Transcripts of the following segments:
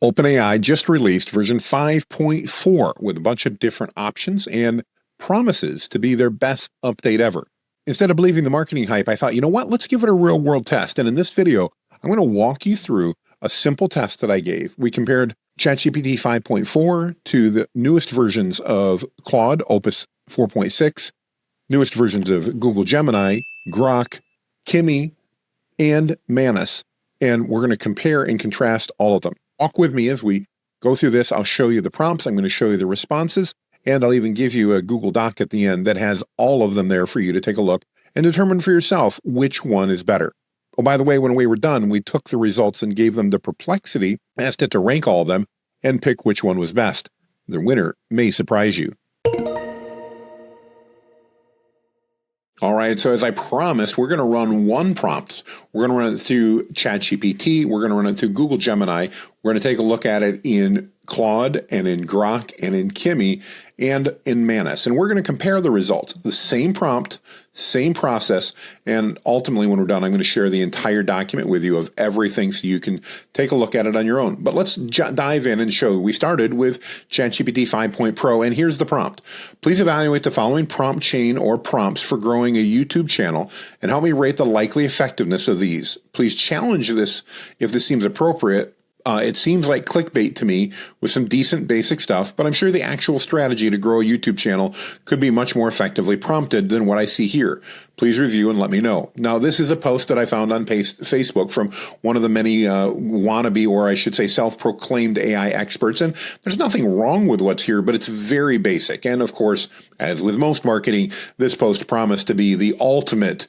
OpenAI just released version 5.4 with a bunch of different options and promises to be their best update ever. Instead of believing the marketing hype, I thought, you know what, let's give it a real world test. And in this video, I'm going to walk you through a simple test that I gave. We compared ChatGPT 5.4 to the newest versions of Claude, Opus 4.6, newest versions of Google Gemini, Grock, Kimi, and Manus. And we're going to compare and contrast all of them. Walk with me as we go through this. I'll show you the prompts. I'm going to show you the responses, and I'll even give you a Google Doc at the end that has all of them there for you to take a look and determine for yourself which one is better. Oh, by the way, when we were done, we took the results and gave them to Perplexity, asked it to rank all of them, and pick which one was best. The winner may surprise you. All right, so as I promised, we're going to run one prompt. We're going to run it through ChatGPT. We're going to run it through Google Gemini. We're going to take a look at it in Claude and in Grock and in Kimi and in Manus. And we're going to compare the results. The same prompt, same process, and ultimately when we're done, I'm going to share the entire document with you of everything so you can take a look at it on your own. But let's dive in and show. We started with ChatGPT 5.0, and here's the prompt. Please evaluate the following prompt chain or prompts for growing a YouTube channel and help me rate the likely effectiveness of these. Please challenge this if this seems appropriate. It seems like clickbait to me with some decent basic stuff, but I'm sure the actual strategy to grow a YouTube channel could be much more effectively prompted than what I see here. Please review and let me know. Now, this is a post that I found on Facebook from one of the many wannabe, or I should say self-proclaimed AI experts, and there's nothing wrong with what's here, but it's very basic. And of course, as with most marketing, this post promised to be the ultimate,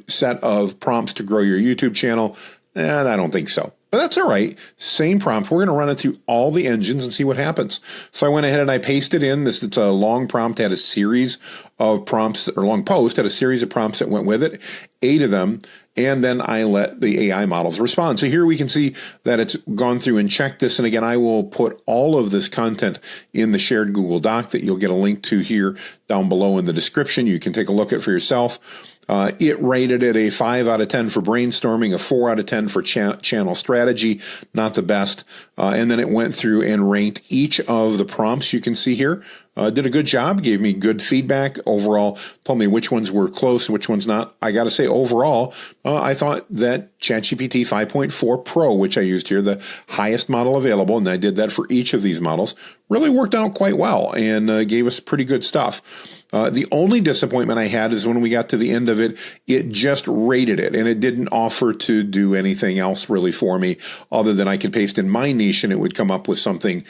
set of prompts to grow your YouTube channel, and I don't think so. But that's all right. Same prompt. We're going to run it through all the engines and see what happens. So I went ahead and I pasted in this. It's a long prompt, had a series of prompts, or long post, had a series of prompts that went with it, 8 of them. And then I let the AI models respond. So here we can see that it's gone through and checked this. And again, I will put all of this content in the shared Google Doc that you'll get a link to here down below in the description. You can take a look at it for yourself. It rated it a 5 out of 10 for brainstorming, a 4 out of 10 for channel strategy, not the best. And then it went through and ranked each of the prompts you can see here. Did a good job, gave me good feedback overall, told me which ones were close, which ones not. I got to say, overall, I thought that ChatGPT 5.4 Pro, which I used here, the highest model available, and I did that for each of these models, really worked out quite well and gave us pretty good stuff. The only disappointment I had is when we got to the end of it, it just rated it, and it didn't offer to do anything else really for me other than I could paste in my niche and it would come up with something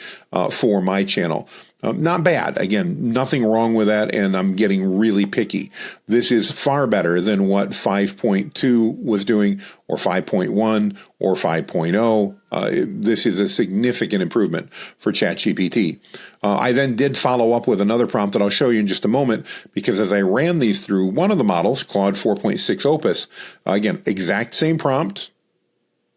for my channel. Not bad. Again, nothing wrong with that, and I'm getting really picky. This is far better than what 5.2 was doing, or 5.1, or 5.0. This is a significant improvement for ChatGPT. I then did follow up with another prompt that I'll show you in just a moment, because as I ran these through one of the models, Claude 4.6 Opus, again, exact same prompt.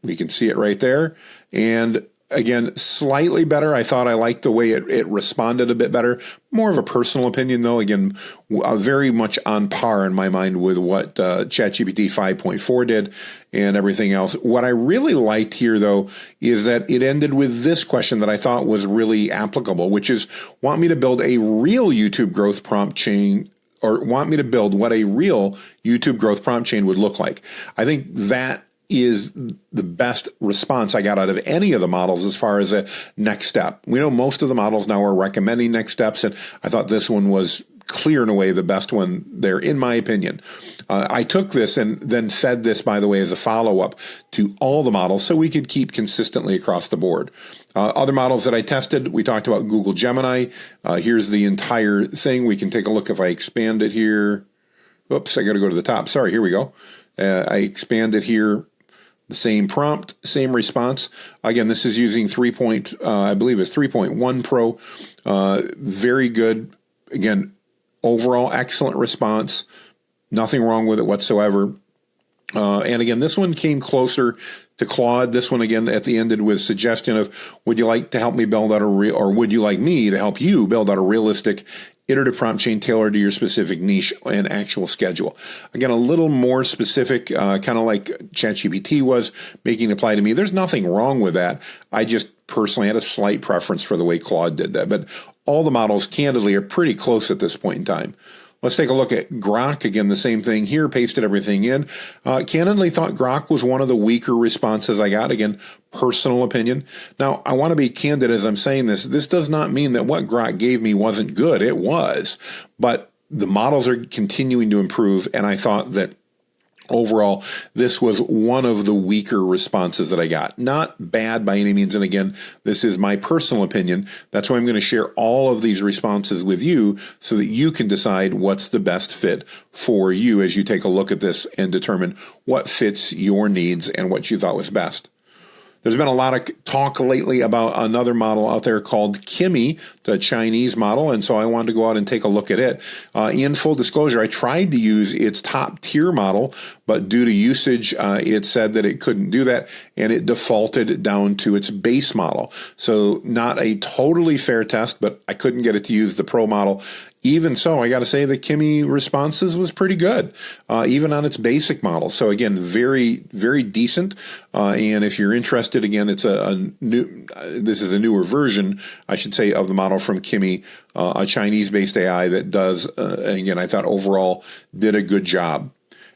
We can see it right there. And again, slightly better. I thought I liked the way it responded a bit better. More of a personal opinion, though. Again, very much on par in my mind with what ChatGPT 5.4 did and everything else. What I really liked here, though, is that it ended with this question that I thought was really applicable, which is, want me to build a real YouTube growth prompt chain, or want me to build what a real YouTube growth prompt chain would look like. I think that is the best response I got out of any of the models as far as a next step. We know most of the models now are recommending next steps, and I thought this one was clear and away the best one there, in my opinion. I took this and then fed this, by the way, as a follow-up to all the models so we could keep consistently across the board. Other models that I tested, we talked about Google Gemini. Here's the entire thing. We can take a look if I expand it here. Oops, I got to go to the top. Sorry, here we go. I expand it here. The same prompt, same response. Again, this is using I believe it's 3.1 Pro. Very good. Again, overall excellent response. Nothing wrong with it whatsoever. And again, this one came closer to Claude. This one, again, at the end ended with suggestion of, would you like to help me build out or would you like me to help you build out a realistic iterative prompt chain tailored to your specific niche and actual schedule? Again, a little more specific, kind of like ChatGPT was making it apply to me. There's nothing wrong with that. I just personally had a slight preference for the way Claude did that. But all the models, candidly, are pretty close at this point in time. Let's take a look at Grock. Again, the same thing here, pasted everything in. Candidly thought Grock was one of the weaker responses I got. Again, personal opinion. Now, I want to be candid as I'm saying this. This does not mean that what Grock gave me wasn't good. It was. But the models are continuing to improve, and I thought that overall, this was one of the weaker responses that I got. Not bad by any means. And again, this is my personal opinion. That's why I'm going to share all of these responses with you so that you can decide what's the best fit for you as you take a look at this and determine what fits your needs and what you thought was best. There's been a lot of talk lately about another model out there called Kimi, the Chinese model, and so I wanted to go out and take a look at it. In full disclosure, I tried to use its top tier model, but due to usage, it said that it couldn't do that, and it defaulted down to its base model. So not a totally fair test, but I couldn't get it to use the pro model. Even so, I got to say the Kimi responses was pretty good, even on its basic model. So again, very, very decent. And if you're interested, again, it's this is a newer version, I should say, of the model from Kimi, a Chinese-based AI that does, again, I thought overall did a good job.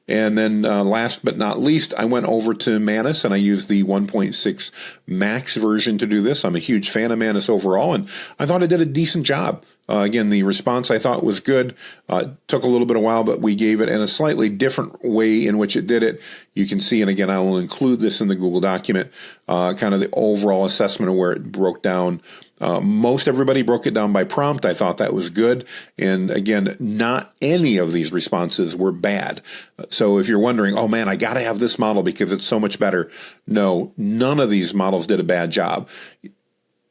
And then last but not least, I went over to Manus and I used the 1.6 max version to do this. I'm a huge fan of Manus overall, and I thought it did a decent job. Again, the response I thought was good. Took a little bit of a while, but we gave it in a slightly different way in which it did it. You can see, and again, I will include this in the Google document, kind of the overall assessment of where it broke down. Most everybody broke it down by prompt. I thought that was good. And again, not any of these responses were bad. So if you're wondering, oh man, I got to have this model because it's so much better. No, none of these models did a bad job.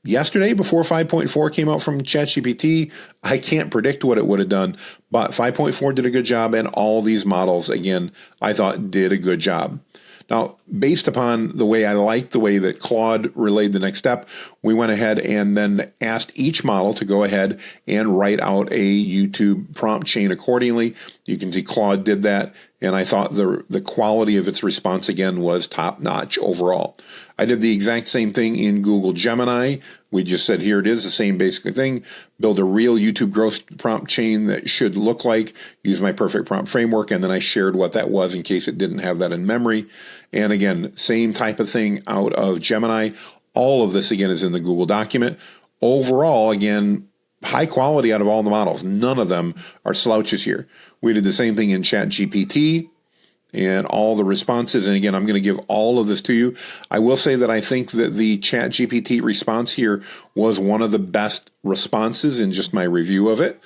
Yesterday, before 5.4 came out from ChatGPT, I can't predict what it would have done, but 5.4 did a good job, and all these models, again, I thought did a good job. Now, based upon the way I liked the way that Claude relayed the next step, we went ahead and then asked each model to go ahead and write out a YouTube prompt chain accordingly. You can see Claude did that, and I thought the quality of its response, again, was top-notch overall. I did the exact same thing in Google Gemini. We just said, here it is, the same basic thing. Build a real YouTube growth prompt chain that should look like, use my perfect prompt framework, and then I shared what that was in case it didn't have that in memory. And again, same type of thing out of Gemini. All of this, again, is in the Google document. Overall, again, high quality out of all the models. None of them are slouches here. We did the same thing in ChatGPT and all the responses. And again, I'm going to give all of this to you. I will say that I think that the ChatGPT response here was one of the best responses in just my review of it.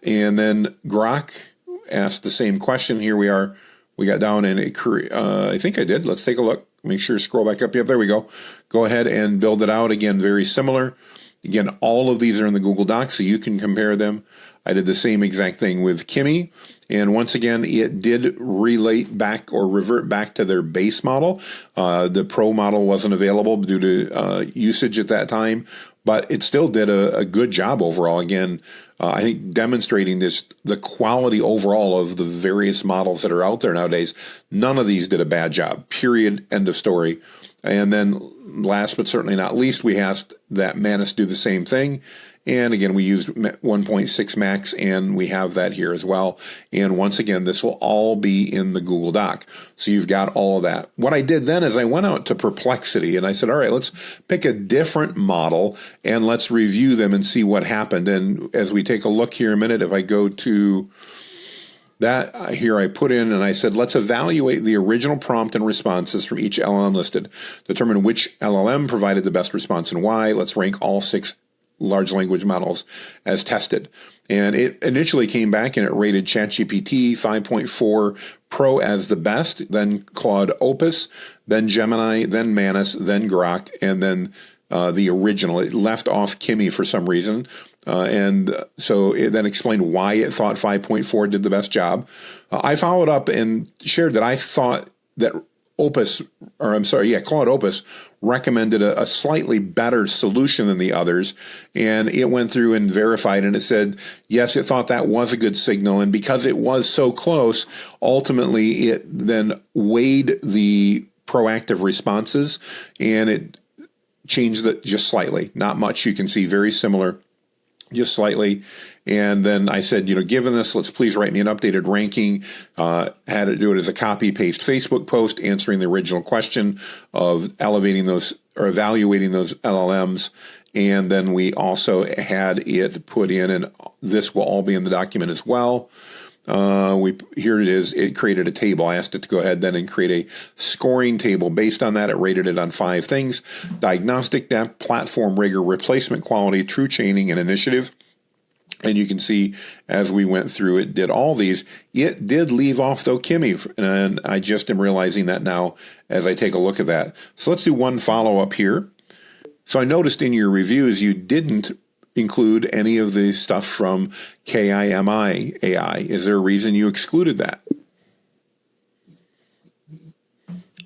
And then Grock asked the same question. Here we are. We got down and I think I did. Let's take a look. Make sure to scroll back up. Yep, there we go. Go ahead and build it out. Again, very similar. Again, all of these are in the Google Docs, so you can compare them. I did the same exact thing with Kimi. And once again, it did relate back or revert back to their base model. The Pro model wasn't available due to usage at that time, but it still did a good job overall. Again, I think demonstrating the quality overall of the various models that are out there nowadays. None of these did a bad job, period, end of story. And then last but certainly not least, we asked that Manus do the same thing. And again, we used 1.6 max, and we have that here as well. And once again, this will all be in the Google Doc. So you've got all of that. What I did then is I went out to Perplexity, and I said, all right, let's pick a different model, and let's review them and see what happened. And as we take a look here in a minute, if I go to that here I put in and I said, let's evaluate the original prompt and responses from each LLM listed. Determine which LLM provided the best response and why. Let's rank all 6 large language models as tested. And it initially came back and it rated ChatGPT 5.4 Pro as the best, then Claude Opus, then Gemini, then Manus, then Grock, and then the original. It left off Kimi for some reason. And so it then explained why it thought 5.4 did the best job. I followed up and shared that I thought that Claude Opus recommended a slightly better solution than the others. And it went through and verified, and it said, yes, it thought that was a good signal. And because it was so close, ultimately it then weighed the proactive responses, and it changed it just slightly, not much. You can see very similar, just slightly. And then I said, given this, let's please write me an updated ranking. Had to do it as a copy paste Facebook post, answering the original question of elevating those or evaluating those LLMs. And then we also had it put in, and this will all be in the document as well. Here it is. It created a table. I asked it to go ahead then and create a scoring table. Based on that, it rated it on 5 things: diagnostic depth, platform rigor, replacement quality, true chaining, and initiative. And you can see as we went through, it did all these. It did leave off, though, Kimi, and I just am realizing that now as I take a look at that. So let's do one follow-up here. So I noticed in your reviews you didn't include any of the stuff from Kimi AI. Is there a reason you excluded that?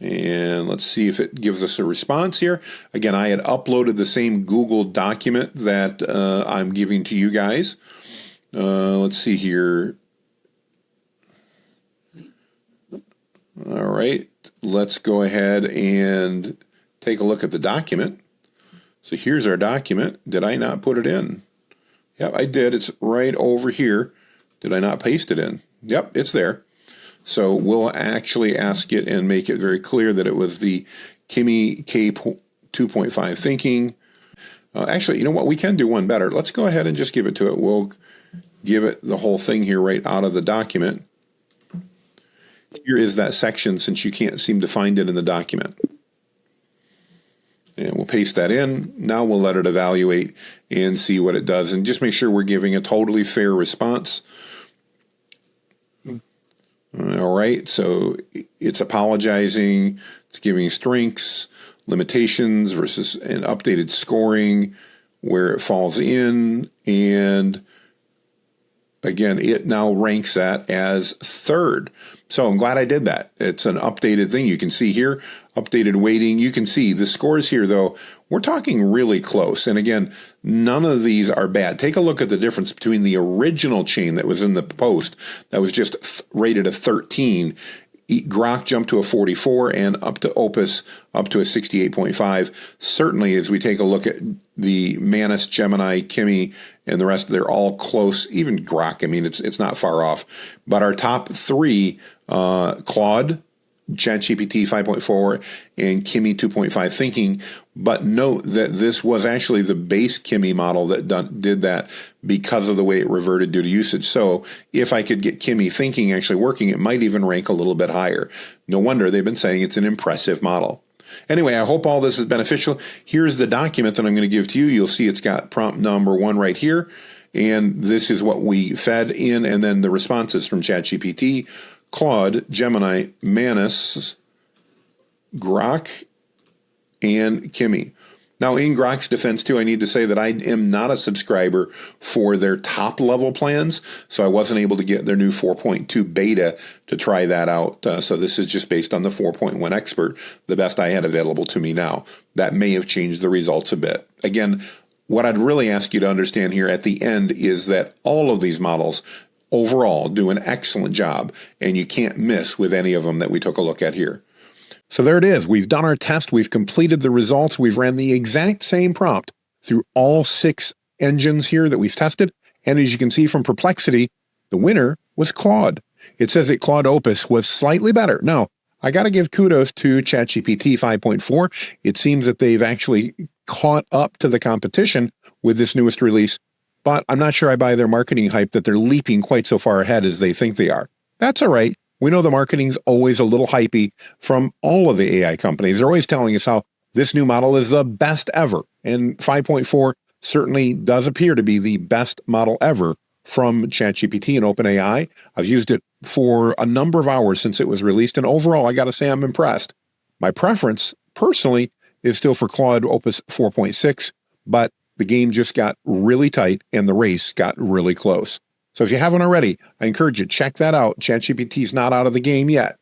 And let's see if it gives us a response here. Again, I had uploaded the same Google document that I'm giving to you guys. Let's see here. All right, let's go ahead and take a look at the document. So here's our document. Did I not put it in? Yep, I did. It's right over here. Did I not paste it in? Yep, it's there. So we'll actually ask it and make it very clear that it was the Kimi K 2.5 thinking. Actually, you know what? We can do one better. Let's go ahead and just give it to it. We'll give it the whole thing here right out of the document. Here is that section, since you can't seem to find it in the document. And we'll paste that in. Now we'll let it evaluate and see what it does. And just make sure we're giving a totally fair response. All right, so it's apologizing, it's giving strengths, limitations versus an updated scoring, where it falls in, and again, it now ranks that as 3rd. So I'm glad I did that. It's an updated thing. You can see here, updated weighting. You can see the scores here, though. We're talking really close. And again, none of these are bad. Take a look at the difference between the original chain that was in the post that was just rated a 13. Grock jumped to a 44, and up to Opus up to a 68.5. Certainly, as we take a look at the Manus, Gemini, Kimi, and the rest, they're all close. Even Grock, I mean, it's not far off. But our top 3, Claude, ChatGPT 5.4, and Kimi 2.5 thinking. But note that this was actually the base Kimi model that did that because of the way it reverted due to usage. So if I could get Kimi thinking actually working, it might even rank a little bit higher. No wonder they've been saying it's an impressive model. Anyway, I hope all this is beneficial. Here's the document that I'm going to give to you. You'll see it's got prompt number 1 right here. And this is what we fed in, and then the responses from ChatGPT, Claude, Gemini, Manus, Grock, and Kimi. Now, in Grock's defense, too, I need to say that I am not a subscriber for their top-level plans, so I wasn't able to get their new 4.2 beta to try that out. So this is just based on the 4.1 Expert, the best I had available to me now. That may have changed the results a bit. Again, what I'd really ask you to understand here at the end is that all of these models overall do an excellent job, and you can't miss with any of them that we took a look at here. So there it is. We've done our test. We've completed the results. We've ran the exact same prompt through all 6 engines here that we've tested. And as you can see from Perplexity, the winner was Claude. It says that Claude Opus was slightly better. Now, I got to give kudos to ChatGPT 5.4. It seems that they've actually caught up to the competition with this newest release, but I'm not sure I buy their marketing hype that they're leaping quite so far ahead as they think they are. That's all right. We know the marketing's always a little hypey from all of the AI companies. They're always telling us how this new model is the best ever. And 5.4 certainly does appear to be the best model ever from ChatGPT and OpenAI. I've used it for a number of hours since it was released, and overall, I got to say I'm impressed. My preference, personally, is still for Claude Opus 4.6, but the game just got really tight and the race got really close. So if you haven't already, I encourage you, check that out. ChatGPT's not out of the game yet.